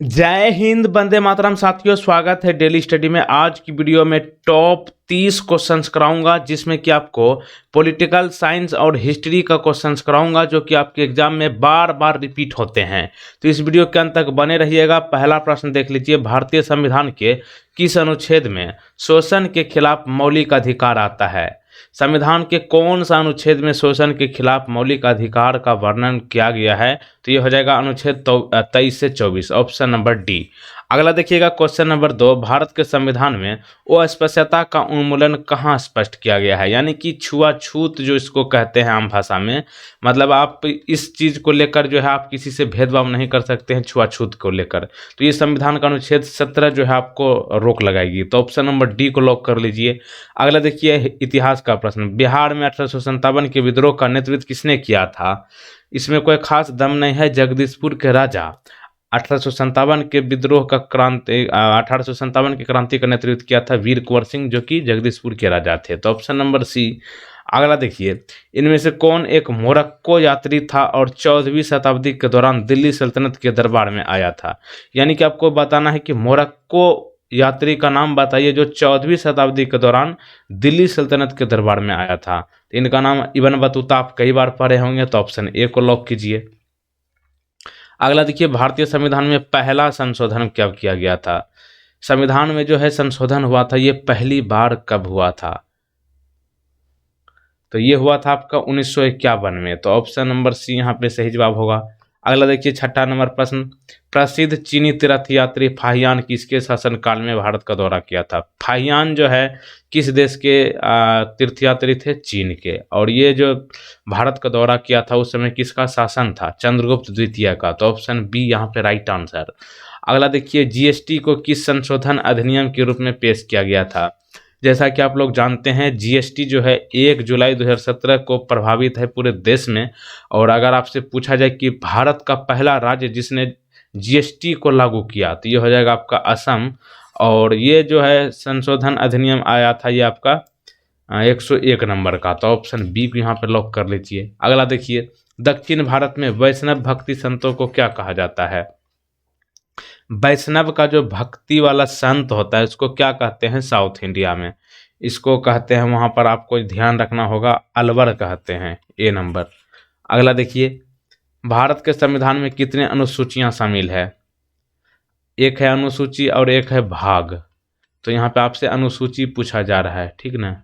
जय हिंद, वंदे मातरम। साथियों, स्वागत है डेली स्टडी में। आज की वीडियो में टॉप 30 क्वेश्चंस कराऊंगा, जिसमें कि आपको पॉलिटिकल साइंस और हिस्ट्री का क्वेश्चंस कराऊंगा, जो कि आपके एग्जाम में बार बार रिपीट होते हैं। तो इस वीडियो के अंत तक बने रहिएगा। पहला प्रश्न देख लीजिए, भारतीय संविधान के किस अनुच्छेद में शोषण के खिलाफ मौलिक अधिकार आता है? संविधान के कौन सा अनुच्छेद में शोषण के खिलाफ मौलिक अधिकार का वर्णन किया गया है? तो ये हो जाएगा अनुच्छेद 23 से 24, ऑप्शन नंबर डी। अगला देखिएगा, क्वेश्चन नंबर 2, भारत के संविधान में अस्पृश्यता का उन्मूलन कहाँ स्पष्ट किया गया है? यानी कि छुआछूत जो इसको कहते हैं आम भाषा में, मतलब आप इस चीज को लेकर जो है आप किसी से भेदभाव नहीं कर सकते हैं छुआछूत को लेकर। तो ये संविधान का अनुच्छेद 17 जो है आपको रोक लगाएगी। तो ऑप्शन नंबर डी को लॉक कर लीजिए। अगला देखिए, इतिहास का प्रश्न, बिहार में 1857 के विद्रोह का नेतृत्व किसने किया था? इसमें कोई खास दम नहीं है, जगदीशपुर के राजा 1857 के विद्रोह का 1857 की क्रांति का नेतृत्व किया था वीर कुंवर सिंह, जो कि जगदीशपुर के राजा थे। तो ऑप्शन नंबर सी। अगला देखिए, इनमें से कौन एक मोरक्को यात्री था और 14वीं शताब्दी के दौरान दिल्ली सल्तनत के दरबार में आया था? यानी कि आपको बताना है कि मोरक्को यात्री का नाम बताइए जो 14वीं शताब्दी के दौरान दिल्ली सल्तनत के दरबार में आया था। तो इनका नाम इब्न बतूता आप कई बार पढ़े होंगे। तो ऑप्शन ए को लॉक कीजिए। अगला देखिए, भारतीय संविधान में पहला संशोधन कब किया गया था? संविधान में जो है संशोधन हुआ था, ये पहली बार कब हुआ था? तो ये हुआ था आपका 1951 में। तो ऑप्शन नंबर सी यहाँ पे सही जवाब होगा। अगला देखिए, छठा नंबर प्रश्न, प्रसिद्ध चीनी तीर्थ यात्री फाहियान किसके शासनकाल में भारत का दौरा किया था? फाहियान जो है किस देश के तीर्थयात्री थे? चीन के। और ये जो भारत का दौरा किया था उस समय किसका शासन था? चंद्रगुप्त द्वितीय का। तो ऑप्शन बी यहाँ पे राइट आंसर। अगला देखिए, जीएसटी को किस संशोधन अधिनियम के रूप में पेश किया गया था? जैसा कि आप लोग जानते हैं, जीएसटी जो है 1 जुलाई 2017 को प्रभावित है पूरे देश में। और अगर आपसे पूछा जाए कि भारत का पहला राज्य जिसने जीएसटी को लागू किया, तो ये हो जाएगा आपका असम। और ये जो है संशोधन अधिनियम आया था, ये आपका 101 नंबर का। तो ऑप्शन बी को यहाँ पर लॉक कर लीजिए। अगला देखिए, दक्षिण भारत में वैष्णव भक्ति संतों को क्या कहा जाता है? वैष्णव का जो भक्ति वाला संत होता है उसको क्या कहते हैं साउथ इंडिया में? इसको कहते हैं, वहां पर आपको ध्यान रखना होगा, अलवर कहते हैं। ए नंबर। अगला देखिए, भारत के संविधान में कितने अनुसूचियां शामिल है? एक है अनुसूची और एक है भाग। तो यहाँ पे आपसे अनुसूची पूछा जा रहा है, ठीक ना।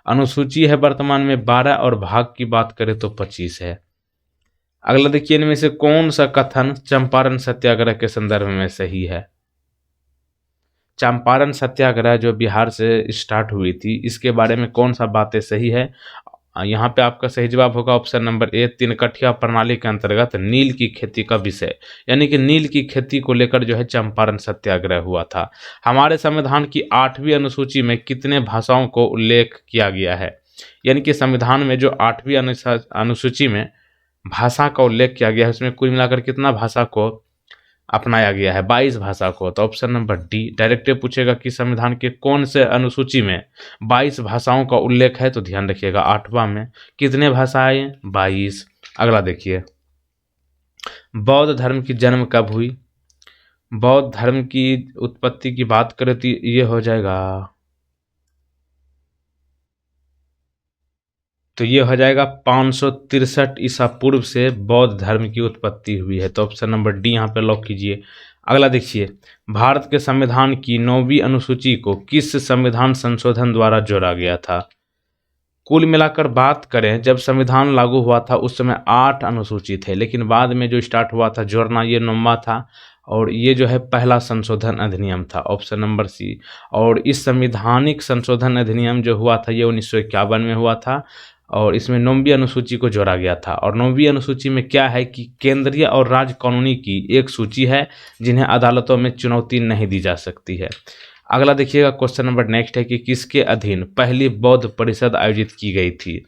अनुसूची है वर्तमान में 12 और भाग की बात करें तो 25 है। अगला देखिए, इनमें से कौन सा कथन चंपारण सत्याग्रह के संदर्भ में सही है? चंपारण सत्याग्रह जो बिहार से स्टार्ट हुई थी, इसके बारे में कौन सा बातें सही है? यहाँ पे आपका सही जवाब होगा ऑप्शन नंबर ए, तीनकठिया प्रणाली के अंतर्गत नील की खेती का विषय, यानी कि नील की खेती को लेकर जो है चंपारण सत्याग्रह हुआ था। हमारे संविधान की 8वीं अनुसूची में कितने भाषाओं को उल्लेख किया गया है? यानी कि संविधान में जो 8वीं अनुसूची में भाषा का उल्लेख किया गया है, उसमें कुल मिलाकर कितना भाषा को अपनाया गया है? 22 भाषा को। तो ऑप्शन नंबर डी। डायरेक्ट पूछेगा कि संविधान के कौन से अनुसूची में 22 भाषाओं का उल्लेख है, तो ध्यान रखिएगा 8वां में कितने भाषाएं? 22। अगला देखिए, बौद्ध धर्म की जन्म कब हुई? बौद्ध धर्म की उत्पत्ति की बात करें तो ये हो जाएगा, तो ये हो जाएगा 563 ईसा पूर्व से बौद्ध धर्म की उत्पत्ति हुई है। तो ऑप्शन नंबर डी यहाँ पे लॉक कीजिए। अगला देखिए, भारत के संविधान की 9वीं अनुसूची को किस संविधान संशोधन द्वारा जोड़ा गया था? कुल मिलाकर बात करें, जब संविधान लागू हुआ था उस समय 8 अनुसूची थे, लेकिन बाद में जो स्टार्ट हुआ था जोड़ना, ये 9वां था। और ये जो है पहला संशोधन अधिनियम था, ऑप्शन नंबर सी। और इस संविधानिक संशोधन अधिनियम जो हुआ था ये 1951 में हुआ था। और इसमें 9वीं अनुसूची को जोड़ा गया था। और 9वीं अनुसूची में क्या है कि केंद्रीय और राज्य कानूनी की एक सूची है जिन्हें अदालतों में चुनौती नहीं दी जा सकती है। अगला देखिएगा, क्वेश्चन नंबर नेक्स्ट है कि किसके अधीन पहली बौद्ध परिषद आयोजित की गई थी?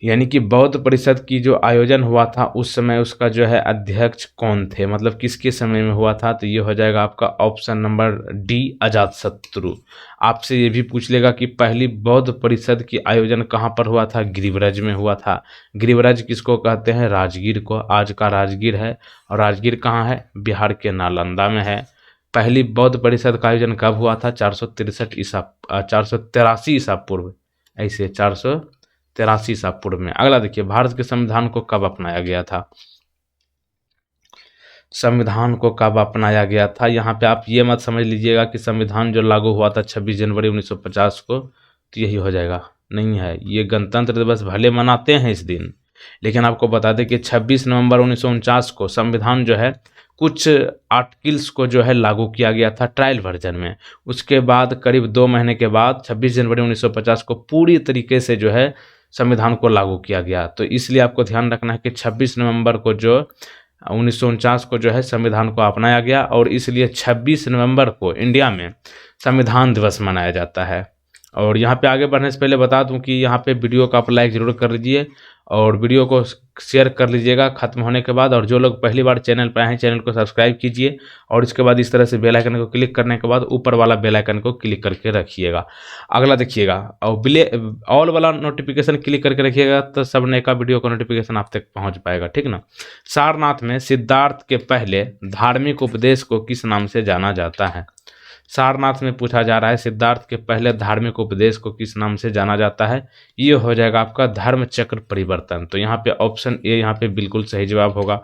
यानी कि बौद्ध परिषद की जो आयोजन हुआ था उस समय उसका जो है अध्यक्ष कौन थे, मतलब किसके समय में हुआ था, तो ये हो जाएगा आपका ऑप्शन नंबर डी अजातशत्रु। आपसे ये भी पूछ लेगा कि पहली बौद्ध परिषद की आयोजन कहाँ पर हुआ था, गिरिव्रज में हुआ था। गिरिव्रज किसको कहते हैं, राजगीर को, आज का राजगीर है। और राजगीर कहाँ है, बिहार के नालंदा में है। पहली बौद्ध परिषद का आयोजन कब हुआ था, 483 ईसा पूर्व, ऐसे 483 ईसा पूर्व में। अगला देखिए, भारत के संविधान को कब अपनाया गया था, संविधान को कब अपनाया गया था। यहाँ पे आप ये मत समझ लीजिएगा कि संविधान जो लागू हुआ था 26 जनवरी 1950 को, तो यही हो जाएगा, नहीं है। ये गणतंत्र दिवस भले मनाते हैं इस दिन, लेकिन आपको बता दें कि 26 नवंबर 1949 को संविधान जो है कुछ आर्टिकल्स को जो है लागू किया गया था ट्रायल वर्जन में। उसके बाद करीब 2 महीने के बाद 26 जनवरी 1950 को पूरी तरीके से जो है संविधान को लागू किया गया। तो इसलिए आपको ध्यान रखना है कि 26 नवंबर को जो 1949 को जो है संविधान को अपनाया गया, और इसलिए 26 नवंबर को इंडिया में संविधान दिवस मनाया जाता है। और यहाँ पे आगे बढ़ने से पहले बता दूं कि यहाँ पे वीडियो को आप लाइक ज़रूर कर लीजिए और वीडियो को शेयर कर लीजिएगा खत्म होने के बाद। और जो लोग पहली बार चैनल पर आए हैं, चैनल को सब्सक्राइब कीजिए और इसके बाद इस तरह से बेल आइकन को क्लिक करने के बाद ऊपर वाला बेल आइकन को क्लिक करके रखिएगा। अगला देखिएगा, और ऑल वाला नोटिफिकेशन क्लिक करके रखिएगा, तो सब नए का वीडियो का नोटिफिकेशन आप तक पहुँच पाएगा, ठीक ना। सारनाथ में सिद्धार्थ के पहले धार्मिक उपदेश को किस नाम से जाना जाता है, सारनाथ में पूछा जा रहा है सिद्धार्थ के पहले धार्मिक उपदेश को किस नाम से जाना जाता है। ये हो जाएगा आपका धर्म चक्र परिवर्तन। तो यहाँ पे ऑप्शन ए यहाँ पे बिल्कुल सही जवाब होगा।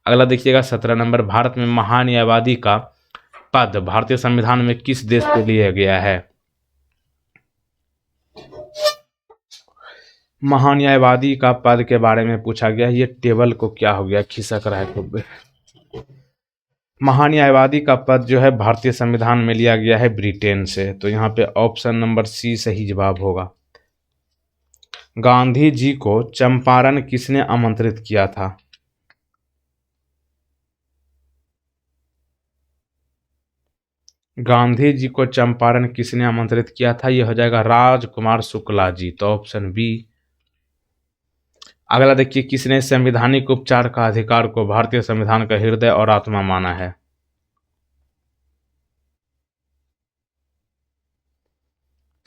अगला देखिएगा 17 नंबर, भारत में महान्यायवादी का पद भारतीय संविधान में किस देश को लिया गया है। महान्यायवादी का पद के बारे में पूछा गया। ये टेबल को क्या हो गया, खिसक रहा है खूब। महान्यायवादी का पद जो है भारतीय संविधान में लिया गया है ब्रिटेन से। तो यहाँ पे ऑप्शन नंबर सी सही जवाब होगा। गांधी जी को चंपारण किसने आमंत्रित किया था, गांधी जी को चंपारण किसने आमंत्रित किया था, यह हो जाएगा राजकुमार शुक्ला जी। तो ऑप्शन बी। अगला देखिए, किसने संवैधानिक उपचार का अधिकार को भारतीय संविधान का हृदय और आत्मा माना है,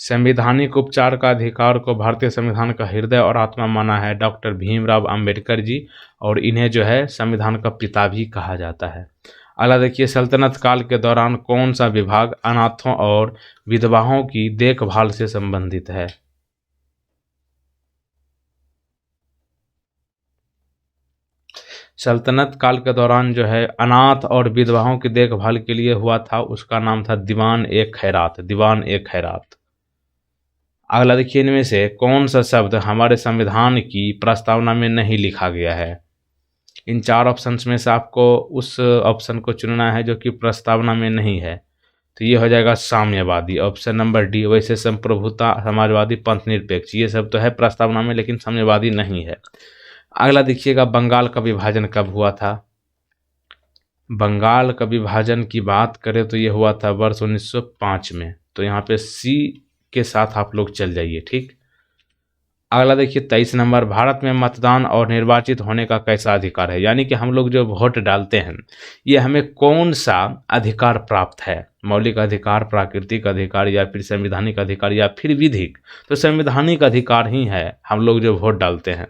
संवैधानिक उपचार का अधिकार को भारतीय संविधान का हृदय और आत्मा माना है डॉक्टर भीमराव अंबेडकर जी, और इन्हें जो है संविधान का पिता भी कहा जाता है। अगला देखिए, सल्तनत काल के दौरान कौन सा विभाग अनाथों और विधवाओं की देखभाल से संबंधित है, सल्तनत काल के दौरान जो है अनाथ और विधवाओं की देखभाल के लिए हुआ था, उसका नाम था दीवान ए खैरात, दीवान ए खैरात। अगला देखिए, इनमें से कौन सा शब्द हमारे संविधान की प्रस्तावना में नहीं लिखा गया है। इन 4 ऑप्शंस में से आपको उस ऑप्शन को चुनना है जो कि प्रस्तावना में नहीं है। तो ये हो जाएगा साम्यवादी, ऑप्शन नंबर डी। वैसे संप्रभुता, समाजवादी, पंथ निरपेक्ष, ये सब तो है प्रस्तावना में, लेकिन साम्यवादी नहीं है। अगला देखिएगा, बंगाल का विभाजन कब हुआ था। बंगाल का विभाजन की बात करें तो ये हुआ था वर्ष 1905 में। तो यहाँ पे सी के साथ आप लोग चल जाइए, ठीक। अगला देखिए 23 नंबर, भारत में मतदान और निर्वाचित होने का कैसा अधिकार है, यानी कि हम लोग जो वोट डालते हैं ये हमें कौन सा अधिकार प्राप्त है, मौलिक अधिकार, प्राकृतिक अधिकार, या फिर संवैधानिक अधिकार, या फिर विधिक। तो संवैधानिक अधिकार ही है हम लोग जो वोट डालते हैं।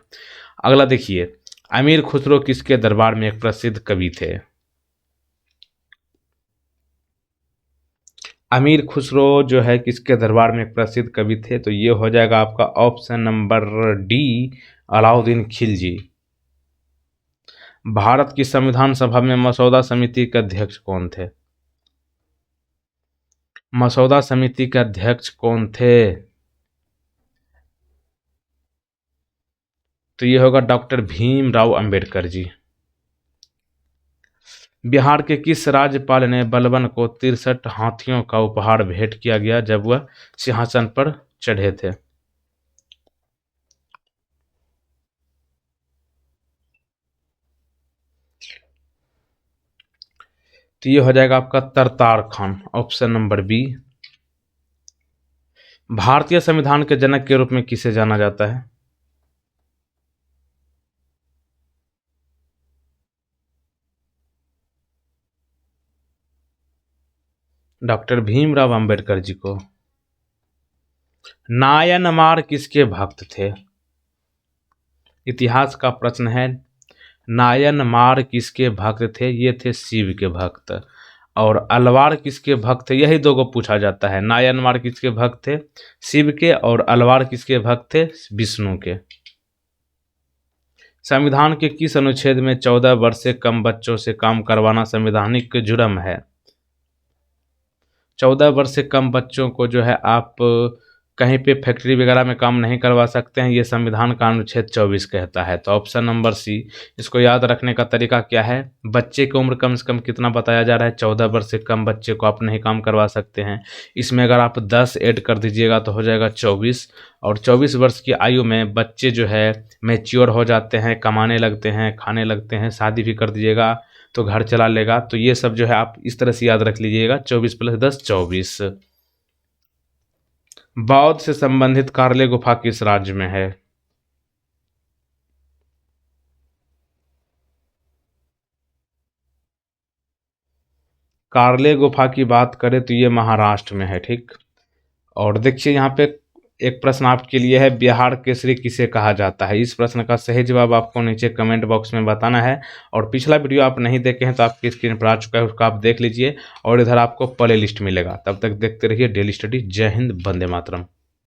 अगला देखिए, अमीर खुसरो किसके दरबार में एक प्रसिद्ध कवि थे, अमीर खुसरो जो है किसके दरबार में एक प्रसिद्ध कवि थे। तो ये हो जाएगा आपका option number D, Alauddin Khilji. Bharat की संविधान सभा में मसौदा समिति के अध्यक्ष कौन थे, मसौदा समिति के अध्यक्ष कौन थे, तो ये होगा डॉक्टर भीमराव अंबेडकर जी। बिहार के किस राज्यपाल ने बलबन को 63 हाथियों का उपहार भेंट किया गया जब वह सिंहासन पर चढ़े थे। तो ये हो जाएगा आपका तरतार खान, ऑप्शन नंबर बी। भारतीय संविधान के जनक के रूप में किसे जाना जाता है, डॉक्टर भीमराव अंबेडकर जी को। नायनमार किसके भक्त थे? इतिहास का प्रश्न है। नायनमार किसके भक्त थे? ये थे शिव के भक्त। और अलवार किसके भक्त थे? यही दो को पूछा जाता है। नायनमार किसके भक्त थे? शिव के। और अलवार किसके भक्त थे? विष्णु के। संविधान के किस अनुच्छेद में 14 वर्ष से कम बच्चों से काम करवाना संवैधानिक जुर्म है? 14 वर्ष से कम बच्चों को जो है आप कहीं पे फैक्ट्री वगैरह में काम नहीं करवा सकते हैं, ये संविधान का अनुच्छेद 24 कहता है। तो ऑप्शन नंबर सी। इसको याद रखने का तरीका क्या है? बच्चे की उम्र कम से कम कितना बताया जा रहा है? 14 वर्ष से कम बच्चे को आप नहीं काम करवा सकते हैं। इसमें अगर आप 10 ऐड कर दीजिएगा तो हो जाएगा 24। और 24 वर्ष की आयु में बच्चे जो है मैच्योर हो जाते हैं, कमाने लगते हैं, खाने लगते हैं। शादी भी कर दीजिएगा तो घर चला लेगा। तो ये सब जो है आप इस तरह से याद रख लीजिएगा। 24 + 10 24। बौद्ध से संबंधित कार्ले गुफा किस राज्य में है? कार्ले गुफा की बात करें तो ये महाराष्ट्र में है। ठीक। और देखिए यहाँ पे एक प्रश्न आपके लिए है, बिहार केसरी किसे कहा जाता है? इस प्रश्न का सही जवाब आपको नीचे कमेंट बॉक्स में बताना है। और पिछला वीडियो आप नहीं देखे हैं तो आपकी स्क्रीन पर आ चुका है, उसको आप देख लीजिए। और इधर आपको प्ले लिस्ट मिलेगा। तब तक देखते रहिए डेली स्टडी। जय हिंद, वंदे मातरम।